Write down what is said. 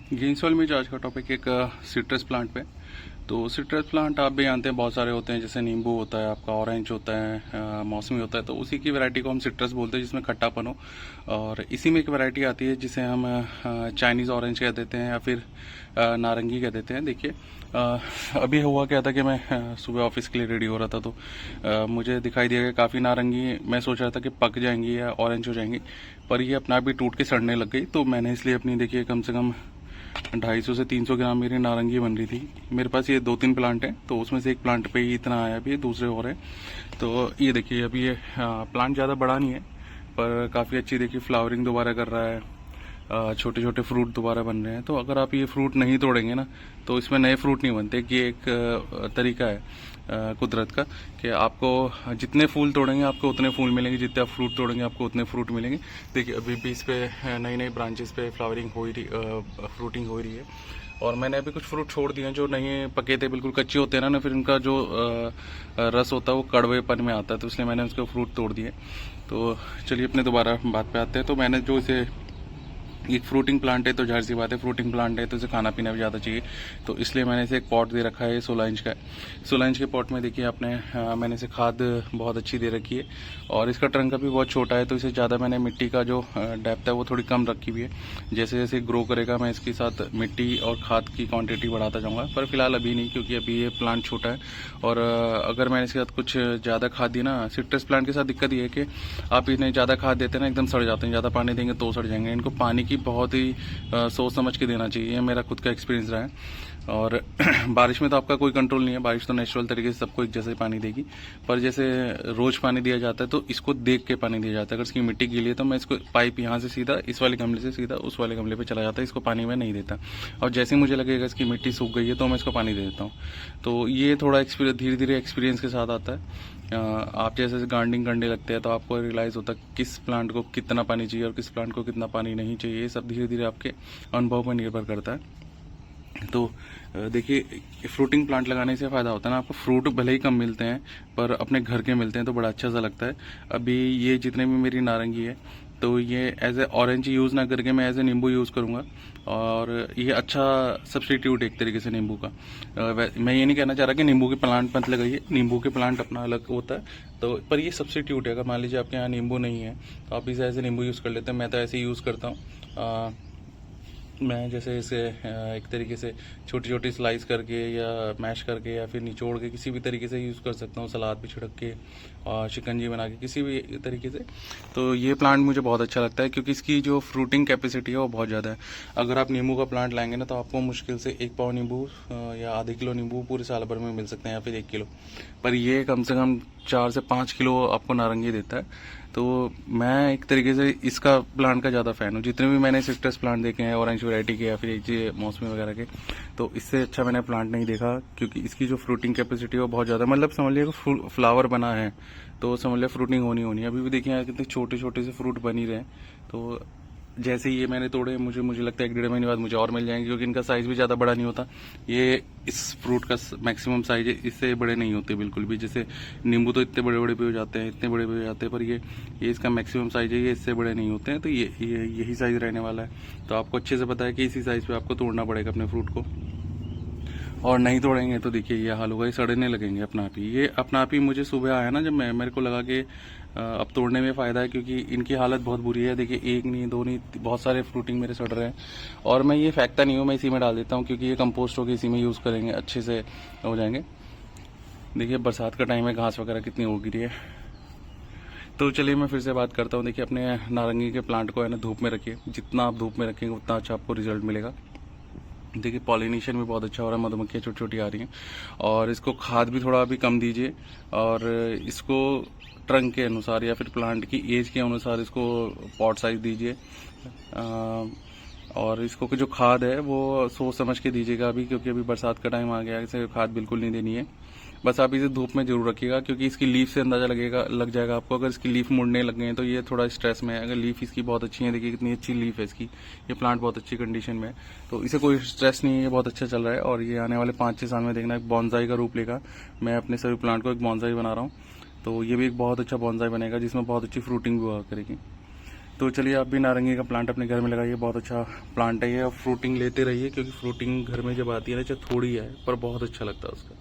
गेंसवाल में जो आज का टॉपिक एक सिट्रस प्लांट पे। तो सिट्रस प्लांट आप भी जानते हैं बहुत सारे होते हैं, जैसे नींबू होता है, आपका ऑरेंज होता है, मौसमी होता है। तो उसी की वैरायटी को हम सिट्रस बोलते हैं, जिसमें खट्टापन हो। और इसी में एक वैरायटी आती है जिसे हम चाइनीज़ ऑरेंज कह देते हैं या फिर नारंगी कह देते हैं। देखिए अभी हुआ क्या था कि मैं सुबह ऑफिस के लिए रेडी हो रहा था, तो मुझे दिखाई दिया कि काफ़ी नारंगी, मैं सोच रहा था कि पक जाएंगी या ऑरेंज हो जाएंगी, पर ये अपना आप भी टूट के सड़ने लग गई। तो मैंने इसलिए अपनी, देखिए, कम से कम 250 से 300 ग्राम मेरी नारंगी बन रही थी। मेरे पास ये 2-3 प्लांट हैं, तो उसमें से एक प्लांट पे ही इतना आया, अभी दूसरे और हैं। तो ये देखिए, अभी ये प्लांट ज़्यादा बड़ा नहीं है, पर काफ़ी अच्छी, देखिए, फ्लावरिंग दोबारा कर रहा है, छोटे छोटे फ्रूट दोबारा बन रहे हैं। तो अगर आप ये फ्रूट नहीं तोड़ेंगे ना, तो इसमें नए फ्रूट नहीं बनते। कि एक तरीका है कुदरत का, कि आपको जितने फूल तोड़ेंगे आपको उतने फूल मिलेंगे, जितने आप फ्रूट तोड़ेंगे आपको उतने फ्रूट मिलेंगे। देखिए अभी भी इस पे नई नई ब्रांचेस पे फ्लावरिंग हो ही रही, फ्रूटिंग हो रही है। और मैंने अभी कुछ फ्रूट छोड़ दिए हैं जो नहीं पके थे, बिल्कुल कच्चे होते हैं ना, फिर उनका जो रस होता है वो कड़वेपन में आता है, तो इसलिए मैंने उसके फ्रूट तोड़ दिए। तो चलिए अपने दोबारा बात पे आते हैं। तो मैंने जो इसे, एक फ्रूटिंग प्लांट है तो जाहिर सी बात है, फ्रूटिंग प्लांट है तो इसे खाना पीना भी ज़्यादा चाहिए। तो इसलिए मैंने इसे एक पॉट दे रखा है 16 इंच का। 16 इंच के पॉट में देखिए आपने, मैंने इसे खाद बहुत अच्छी दे रखी है, और इसका ट्रंक भी बहुत छोटा है, तो इसे ज़्यादा मैंने मिट्टी का जो डेप्थ है वो थोड़ी कम रखी हुई है। जैसे जैसे ग्रो करेगा मैं इसके साथ मिट्टी और खाद की क्वान्टिटी बढ़ाता जाऊँगा, पर फिलहाल अभी नहीं, क्योंकि अभी ये प्लांट छोटा है। और अगर मैंने इसके साथ कुछ ज़्यादा खाद दी ना, सिट्रस प्लांट के साथ दिक्कत ये है कि आप इन्हें ज़्यादा खाद देते हैं ना, एकदम सड़ जाते हैं। ज़्यादा पानी देंगे तो सड़ जाएंगे। इनको पानी की बहुत ही सोच समझ के देना चाहिए, मेरा खुद का एक्सपीरियंस रहा है। और बारिश में तो आपका कोई कंट्रोल नहीं है, बारिश तो नेचुरल तरीके से सबको एक जैसे ही पानी देगी। पर जैसे रोज पानी दिया जाता है, तो इसको देख के पानी दिया जाता है। अगर इसकी मिट्टी गीली है तो मैं इसको पाइप यहाँ से सीधा इस वाले गमले से सीधा उस वाले गमले पे चला जाता है, इसको पानी में नहीं देता। और जैसे ही मुझे लगेगा इसकी मिट्टी सूख गई है तो मैं इसको पानी दे देता हूँ। तो ये थोड़ा एक्सपीरियंस, धीरे धीरे एक्सपीरियंस के साथ आता है। आप जैसे गार्डनिंग करने लगते हैं तो आपको रियलाइज़ होता है किस प्लांट को कितना पानी चाहिए और किस प्लांट को कितना पानी नहीं चाहिए। ये सब धीरे धीरे आपके अनुभव पर निर्भर करता है। तो देखिए, फ्रूटिंग प्लांट लगाने से फ़ायदा होता है ना, आपको फ्रूट भले ही कम मिलते हैं पर अपने घर के मिलते हैं, तो बड़ा अच्छा सा लगता है। अभी ये जितने भी मेरी नारंगी है, तो ये एज ए ऑरेंज यूज़ ना करके मैं एज ए नींबू यूज़ करूँगा। और ये अच्छा सब्सटीट्यूट एक तरीके से नींबू का। मैं ये नहीं कहना चाह रहा कि नींबू के प्लांट मत लगाइए, नींबू के प्लांट अपना अलग होता है। तो पर ये सब्सटीट्यूट है। अगर मान लीजिए आपके यहाँ नींबू नहीं है तो आप इसे एज ए नींबू यूज़ कर लेते हैं। मैं तो ऐसे यूज़ करता हूँ। मैं जैसे इसे एक तरीके से छोटी छोटी स्लाइस करके या मैश करके या फिर निचोड़ के किसी भी तरीके से यूज़ कर सकता हूँ, सलाद पे छिड़क के और शिकंजी बना के, किसी भी तरीके से। तो ये प्लांट मुझे बहुत अच्छा लगता है, क्योंकि इसकी जो फ्रूटिंग कैपेसिटी है वो बहुत ज़्यादा है। अगर आप नींबू का प्लांट लाएंगे ना, तो आपको मुश्किल से 1 पाव नींबू या आधे किलो नींबू पूरे साल भर में मिल सकते हैं, या फिर 1 किलो। पर ये कम से कम 4 से 5 किलो आपको नारंगी देता है। तो मैं एक तरीके से इसका प्लांट का ज़्यादा फ़ैन हूँ। जितने भी मैंने सिट्रस प्लांट देखे हैं, ऑरेंज वैरायटी के या फिर एक मौसमी वगैरह के, तो इससे अच्छा मैंने प्लांट नहीं देखा, क्योंकि इसकी जो फ्रूटिंग कैपेसिटी है वो बहुत ज़्यादा, मतलब समझ लीजिए फ्लावर बना है तो समझ लिया फ्रूटिंग होनी होनी है। अभी भी देखिए कितने छोटे छोटे से फ्रूट बन ही रहे हैं। तो जैसे ही ये मैंने तोड़े, मुझे लगता है 1-1.5 महीने बाद मुझे और मिल जाएंगे, क्योंकि इनका साइज़ भी ज़्यादा बड़ा नहीं होता। ये इस फ्रूट का मैक्सिमम साइज है, इससे बड़े नहीं होते बिल्कुल भी। जैसे नींबू तो इतने बड़े बड़े भी हो जाते हैं, इतने बड़े भी हो जाते हैं, पर ये इसका मैक्सिमम साइज है, ये इससे बड़े नहीं होते हैं। तो यही साइज़ रहने वाला है। तो आपको अच्छे से पता है कि इसी साइज़ पे आपको तोड़ना पड़ेगा अपने फ्रूट को। और नहीं तोड़ेंगे तो देखिए ये हाल होगा, ये सड़ने लगेंगे अपना आप ही। ये अपना आप ही मुझे सुबह आया ना, जब मेरे को लगा कि अब तोड़ने में फ़ायदा है, क्योंकि इनकी हालत बहुत बुरी है। देखिए 1 नहीं 2 नहीं, बहुत सारे फ्रूटिंग मेरे सड़ रहे हैं। और मैं ये फेंकता नहीं हूँ, मैं इसी में डाल देता हूँ, क्योंकि ये कंपोस्ट होकर इसी में यूज़ करेंगे, अच्छे से हो जाएंगे। देखिए बरसात का टाइम है, घास वगैरह कितनी हो गिरी है। तो चलिए मैं फिर से बात करता हूँ। देखिए अपने नारंगी के प्लांट को है ना, धूप में रखिए। जितना आप धूप में रखेंगे उतना अच्छा आपको रिजल्ट मिलेगा। देखिए पॉलिनेशन भी बहुत अच्छा हो रहा है, मधुमक्खियाँ छोटी छोटी आ रही हैं। और इसको खाद भी थोड़ा अभी कम दीजिए, और इसको ट्रंक के अनुसार या फिर प्लांट की एज के अनुसार इसको पॉट साइज दीजिए। और इसको जो खाद है वो सोच समझ के दीजिएगा अभी, क्योंकि अभी बरसात का टाइम आ गया है, इसे खाद बिल्कुल नहीं देनी है। बस आप इसे धूप में जरूर रखिएगा, क्योंकि इसकी लीफ से अंदाजा लग जाएगा आपको। अगर इसकी लीफ मुड़ने लग गए हैं तो ये थोड़ा स्ट्रेस में है। अगर लीफ इसकी बहुत अच्छी है, देखिए कितनी अच्छी लीफ है इसकी, ये प्लांट बहुत अच्छी कंडीशन में है, तो इसे कोई स्ट्रेस नहीं है, ये बहुत अच्छा चल रहा है। और ये आने वाले 5-6 साल में देखना एक बॉन्साई का रूप लेगा। मैं अपने सभी प्लांट को एक बॉन्साई बना रहा हूँ, तो ये भी एक बहुत अच्छा बॉन्साई बनेगा, जिसमें बहुत अच्छी फ्रूटिंग भी हुआ करेगी। तो चलिए आप भी नारंगी का प्लांट अपने घर में लगाइए, बहुत अच्छा प्लांट है ये। और फ्रूटिंग लेते रहिए, क्योंकि फ्रूटिंग घर में जब आती है ना, चाहे थोड़ी है पर बहुत अच्छा लगता है उसका।